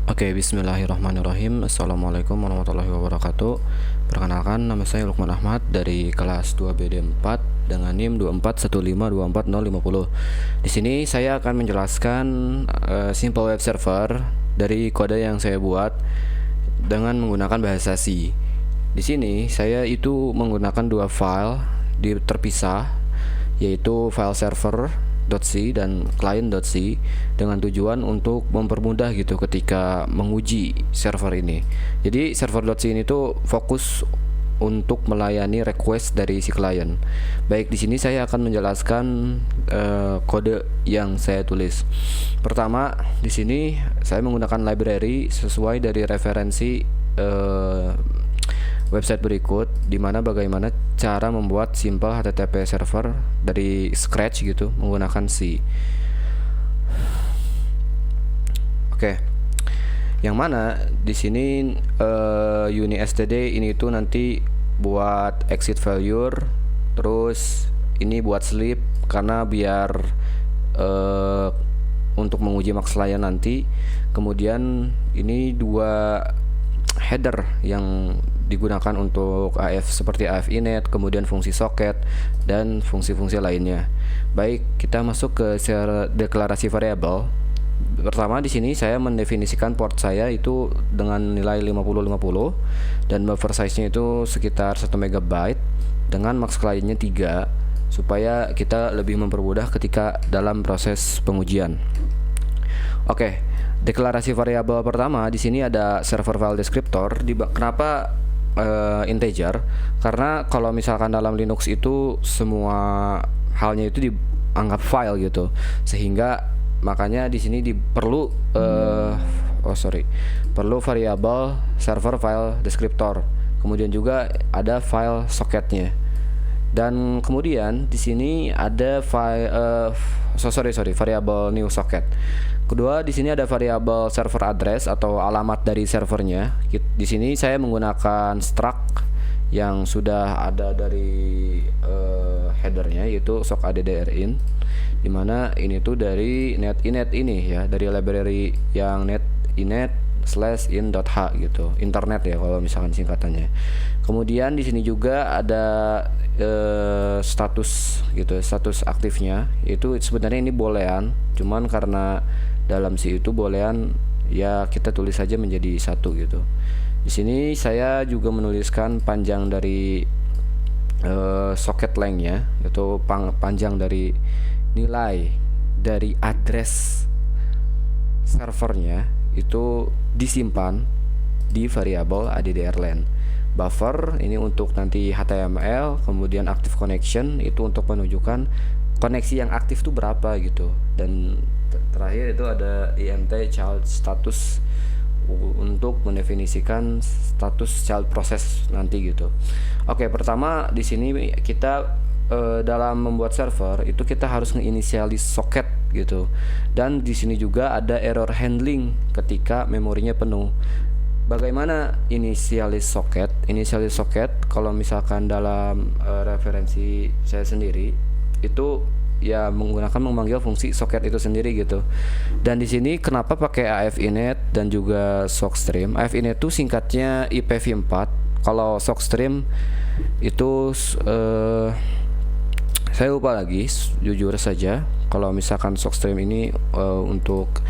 Oke, bismillahirrahmanirrahim. Assalamualaikum warahmatullahi wabarakatuh. Perkenalkan, nama saya Lukman Ahmad dari kelas 2BD4 dengan NIM 241524050. Di sini saya akan menjelaskan simple web server dari kode yang saya buat dengan menggunakan bahasa C. Di sini saya itu menggunakan dua file terpisah, yaitu file server.c dan client.c, dengan tujuan untuk mempermudah gitu ketika menguji server ini. Jadi server.c ini tuh fokus untuk melayani request dari si klien. Baik, di sini saya akan menjelaskan kode yang saya tulis. Pertama, di sini saya menggunakan library sesuai dari referensi website berikut, dimana bagaimana cara membuat simple HTTP server dari scratch gitu menggunakan C. Oke, yang mana di sini UniSTD ini tuh nanti buat exit failure, terus ini buat sleep karena biar untuk menguji max layan nanti. Kemudian ini dua header yang digunakan untuk AF seperti AF init, kemudian fungsi socket dan fungsi-fungsi lainnya. Baik, kita masuk ke deklarasi variabel. Pertama, di sini saya mendefinisikan port saya itu dengan nilai 5050 dan buffer size-nya itu sekitar 1 MB dengan max client-nya 3 supaya kita lebih mempermudah ketika dalam proses pengujian. Oke, deklarasi variabel pertama di sini ada server file descriptor. Kenapa integer? Karena kalau misalkan dalam Linux itu semua halnya itu dianggap file gitu, sehingga makanya di sini perlu variabel server file descriptor. Kemudian juga ada file socketnya. Dan kemudian di sini ada variabel new socket. Kedua, di sini ada variabel server address atau alamat dari servernya. Di sini saya menggunakan struct yang sudah ada dari headernya, yaitu sok addrin, dimana ini tuh dari netinet ini ya, dari library yang netinet/in.h gitu, internet ya kalau misalkan singkatannya. Kemudian di sini juga ada status gitu, status aktifnya. Itu sebenarnya ini boolean, cuman karena dalam C itu boolean ya kita tulis saja menjadi satu gitu. Di sini saya juga menuliskan panjang dari socket length-nya, yaitu panjang dari nilai dari address servernya itu disimpan di variabel addrlen. Buffer ini untuk nanti HTML, kemudian active connection itu untuk menunjukkan koneksi yang aktif itu berapa gitu, dan terakhir itu ada int child status untuk mendefinisikan status child process nanti gitu. Oke, pertama di sini kita dalam membuat server itu kita harus nge-initialize socket gitu, dan di sini juga ada error handling ketika memorinya penuh. Bagaimana initialize socket? Initialize socket kalau misalkan dalam referensi saya sendiri itu ya menggunakan memanggil fungsi socket itu sendiri gitu. Dan di sini kenapa pakai AF init dan juga sockstream? AF init itu singkatnya IPv4. Kalau sockstream itu saya lupa lagi, jujur saja. Kalau misalkan sockstream ini untuk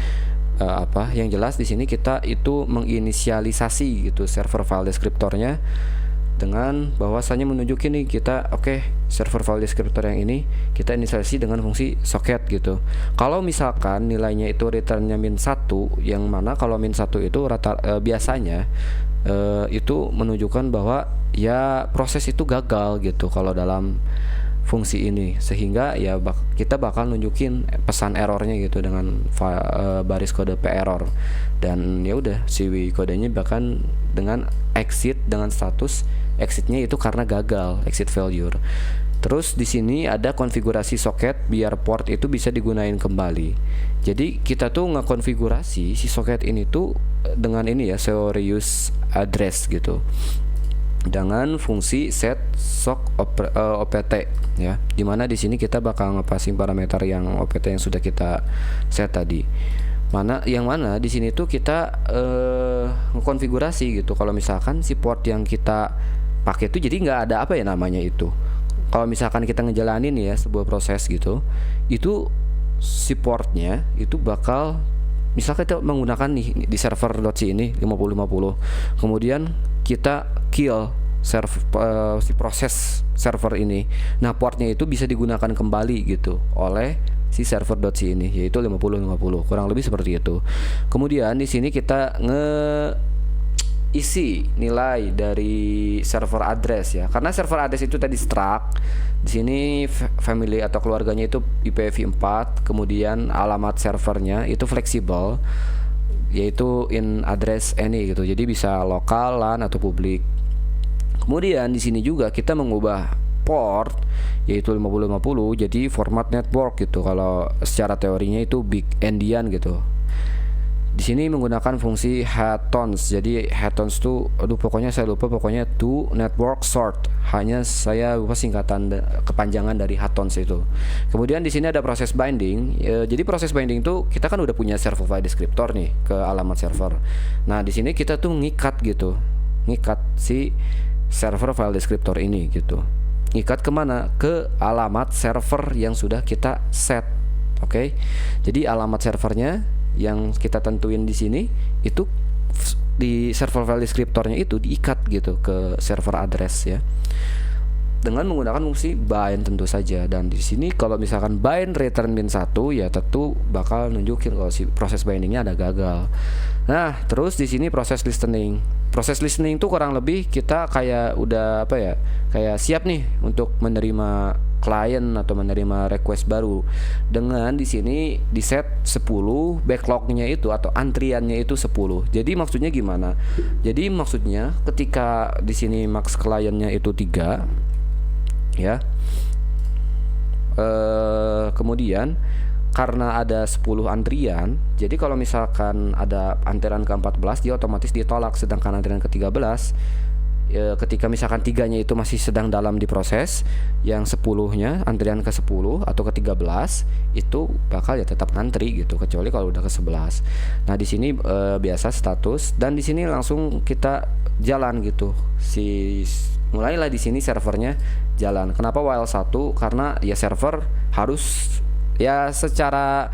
apa? Yang jelas di sini kita itu menginisialisasi gitu server file descriptornya dengan bahwasanya menunjukin nih kita server file descriptor yang ini kita inisialisasi dengan fungsi socket gitu. Kalau misalkan nilainya itu returnnya -1, yang mana kalau -1 itu biasanya itu menunjukkan bahwa ya proses itu gagal gitu kalau dalam fungsi ini, sehingga ya kita bakal nunjukin pesan errornya gitu dengan baris kode p-error, dan ya udah si kodenya bahkan dengan exit dengan status exitnya itu karena gagal, exit failure. Terus di sini ada konfigurasi socket biar port itu bisa digunain kembali. Jadi kita tuh ngekonfigurasi si socket ini tuh dengan ini ya, reuse address gitu, dengan fungsi set sock opt ya, dimana di sini kita bakal ngepassing parameter yang opt yang sudah kita set tadi. Mana di sini tuh kita ngekonfigurasi gitu. Kalau misalkan si port yang kita pakai itu jadi nggak ada apa ya namanya itu. Kalau misalkan kita ngejalanin ya sebuah proses gitu, itu si portnya itu bakal misalkan kita menggunakan nih di server.c ini 5050. Kemudian kita kill si proses server ini. Nah, portnya itu bisa digunakan kembali gitu oleh si server.c ini, yaitu 5050. Kurang lebih seperti itu. Kemudian di sini kita isi nilai dari server address ya. Karena server address itu tadi struct. Di sini family atau keluarganya itu IPv4, kemudian alamat servernya itu fleksibel, yaitu in address any gitu. Jadi bisa lokal, LAN atau publik. Kemudian di sini juga kita mengubah port yaitu 5050 jadi format network gitu. Kalau secara teorinya itu big endian gitu. Di sini menggunakan fungsi headtons. Jadi headtons tuh pokoknya saya lupa, pokoknya to network sort. Hanya saya lupa singkatan kepanjangan dari headtons itu. Kemudian di sini ada proses binding. Jadi proses binding tuh kita kan udah punya server file descriptor nih ke alamat server. Nah, di sini kita tuh ngikat gitu. Ngikat si server file descriptor ini gitu. Ngikat kemana? Ke alamat server yang sudah kita set. Oke. Jadi alamat servernya yang kita tentuin di sini itu di server file descriptornya itu diikat gitu ke server address ya. Dengan menggunakan fungsi bind tentu saja. Dan di sini kalau misalkan bind return min 1 ya tentu bakal nunjukin kalau si proses bindingnya ada gagal. Nah, terus di sini proses listening. Proses listening itu kurang lebih kita kayak udah apa ya? Kayak siap nih untuk menerima klien atau menerima request baru. Dengan di sini di set 10 backlognya itu atau antriannya itu 10. Jadi maksudnya gimana? Jadi maksudnya ketika di sini max kliennya itu 3 ya. Kemudian karena ada 10 antrian, jadi kalau misalkan ada antrian ke-14 dia otomatis ditolak, sedangkan antrian ke-13 ketika misalkan 3-nya itu masih sedang dalam diproses, yang 10-nya antrian ke-10 atau ke-13 itu bakal ya tetap ngantri gitu, kecuali kalau udah ke-11. Nah, di sini biasa status, dan di sini langsung kita jalan gitu. Mulailah di sini servernya jalan. Kenapa while 1? Karena ya server harus ya secara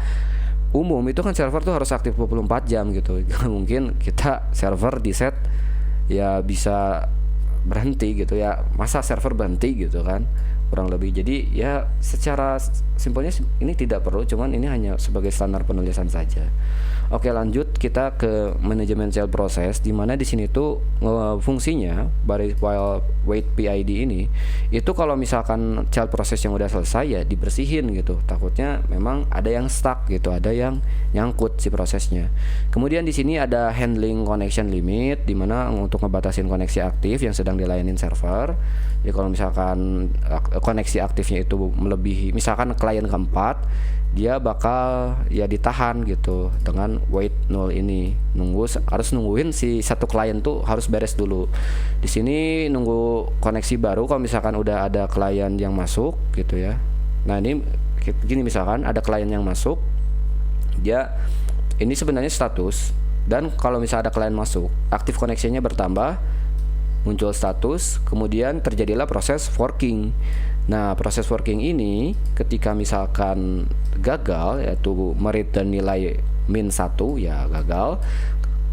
umum itu kan server tuh harus aktif 24 jam gitu. Gak mungkin kita server di set ya bisa berhenti gitu ya. Masa server berhenti gitu kan, kurang lebih. Jadi ya secara simpelnya ini tidak perlu, cuman ini hanya sebagai standar penulisan saja. Oke, lanjut kita ke manajemen child process, di mana di sini tuh fungsinya while wait PID ini itu kalau misalkan child process yang udah selesai ya dibersihin gitu. Takutnya memang ada yang stuck gitu, ada yang nyangkut si prosesnya. Kemudian di sini ada handling connection limit, di mana untuk ngebatasin koneksi aktif yang sedang dilayanin server. Jadi kalau misalkan koneksi aktifnya itu melebihi misalkan klien keempat, dia bakal ya ditahan gitu dengan wait 0 ini. Harus nungguin si satu klien tuh harus beres dulu. Di sini nunggu koneksi baru kalau misalkan udah ada klien yang masuk gitu ya. Nah, ini gini, misalkan ada klien yang masuk, dia ini sebenarnya status, dan kalau misalnya ada klien masuk, aktif koneksinya bertambah, muncul status, kemudian terjadilah proses forking. Nah, proses forking ini ketika misalkan gagal, yaitu mereturn nilai min 1 ya gagal.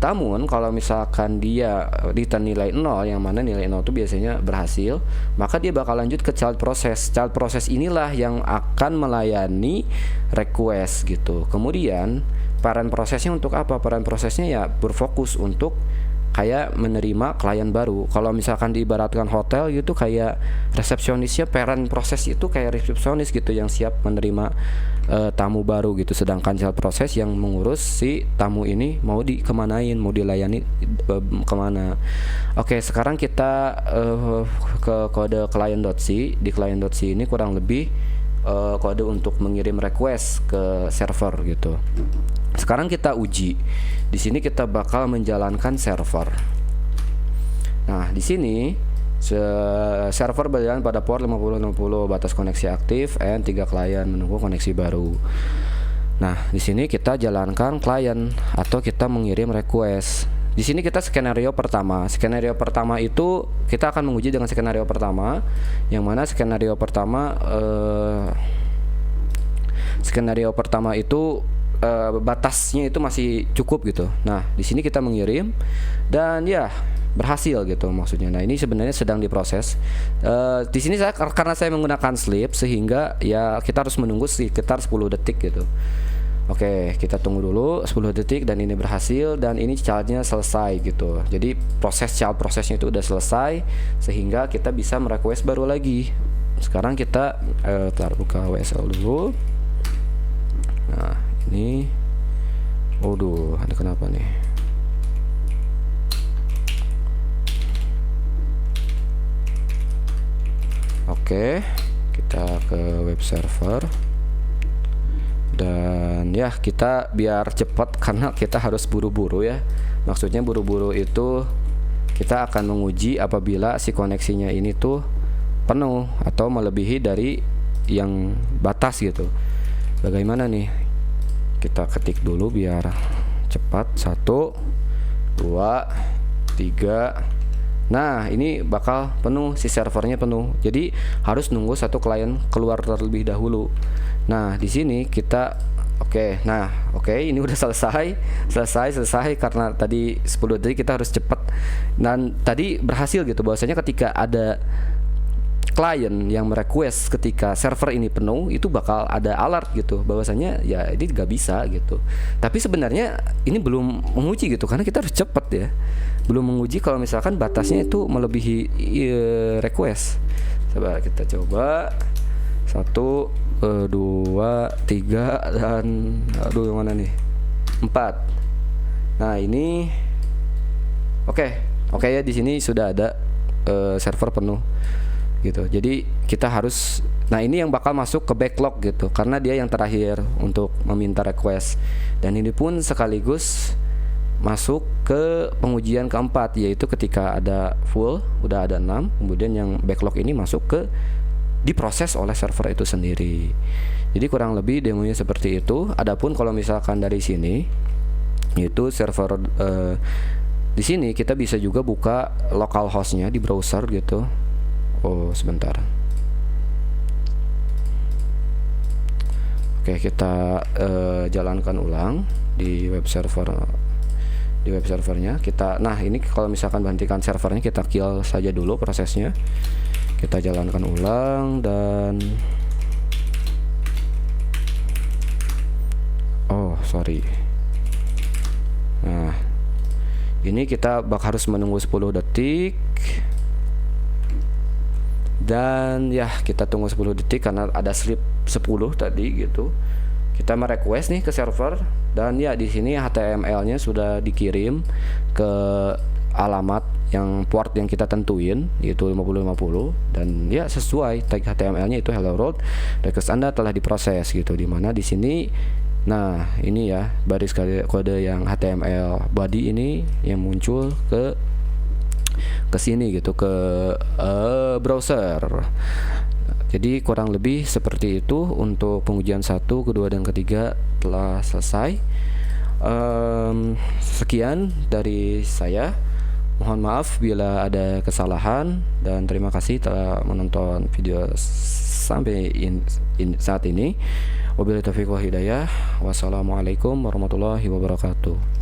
Namun kalau misalkan dia return nilai 0, yang mana nilai 0 itu biasanya berhasil, maka dia bakal lanjut ke child process. Child process inilah yang akan melayani request gitu. Kemudian parent prosesnya untuk apa? Parent prosesnya ya berfokus untuk kayak menerima klien baru. Kalau misalkan diibaratkan hotel gitu, kayak resepsionisnya parent proses itu kayak resepsionis gitu yang siap menerima tamu baru gitu. Sedangkan child proses yang mengurus si tamu ini mau dikemanain, mau dilayani kemana. Oke, sekarang kita ke kode client.c. Di client.c ini kurang lebih kode untuk mengirim request ke server gitu. Sekarang kita uji. Di sini kita bakal menjalankan server. Nah, di sini server berjalan pada port 5060, batas koneksi aktif, and 3 klien menunggu koneksi baru. Nah, di sini kita jalankan klien atau kita mengirim request. Di sini kita skenario pertama. Skenario pertama itu kita akan menguji dengan skenario pertama, yang mana skenario pertama itu batasnya itu masih cukup gitu. Nah, di sini kita mengirim dan ya berhasil gitu maksudnya. Nah, ini sebenarnya sedang diproses. Di sini karena saya menggunakan sleep sehingga ya kita harus menunggu sekitar 10 detik gitu. Oke, kita tunggu dulu 10 detik dan ini berhasil dan ini child-nya selesai gitu. Jadi child prosesnya itu udah selesai sehingga kita bisa merequest baru lagi. Sekarang kita buka WSL dulu. Nah, ini waduh, ada kenapa nih? Oke, kita ke web server. Dan ya kita biar cepat karena kita harus buru-buru ya. Maksudnya buru-buru itu kita akan menguji apabila si koneksinya ini tuh penuh atau melebihi dari yang batas gitu. Bagaimana nih? Kita ketik dulu biar cepat. 1 2 3. Nah, ini bakal penuh, si servernya penuh. Jadi harus nunggu satu klien keluar terlebih dahulu. Nah, di sini kita oke, ini udah selesai karena tadi 10 detik kita harus cepat. Dan tadi berhasil gitu bahwasanya ketika ada klien yang merequest ketika server ini penuh, itu bakal ada alert gitu bahwasanya ya ini nggak bisa gitu. Tapi sebenarnya ini belum menguji gitu karena kita harus cepat ya. Belum menguji kalau misalkan batasnya itu melebihi request. Coba kita coba 1 2 3 dan aduh yang mana nih 4. Nah, ini oke ya, di sini sudah ada server penuh gitu. Jadi kita harus, nah ini yang bakal masuk ke backlog gitu karena dia yang terakhir untuk meminta request. Dan ini pun sekaligus masuk ke pengujian keempat, yaitu ketika ada full udah ada 6, kemudian yang backlog ini masuk ke diproses oleh server itu sendiri. Jadi kurang lebih demonya seperti itu. Adapun kalau misalkan dari sini itu server di sini kita bisa juga buka local hostnya di browser gitu. Oh sebentar. Oke, kita jalankan ulang di web servernya. Kita, nah ini kalau misalkan hentikan servernya, kita kill saja dulu prosesnya. Kita jalankan ulang dan nah ini kita harus menunggu 10 detik dan ya kita tunggu 10 detik karena ada sleep 10 tadi gitu. Kita merequest nih ke server dan ya di sini HTML-nya sudah dikirim ke alamat yang port yang kita tentuin, yaitu 5050, dan ya sesuai tag HTML-nya itu hello world, request Anda telah diproses gitu. Dimana di sini, nah ini ya baris kode yang HTML body ini yang muncul ke sini gitu, ke browser. Jadi kurang lebih seperti itu untuk pengujian 1, kedua dan ketiga telah selesai. Sekian dari saya. Mohon maaf bila ada kesalahan dan terima kasih telah menonton video sampai saat ini. Wabillahi taufiq wal hidayah. Wassalamualaikum warahmatullahi wabarakatuh.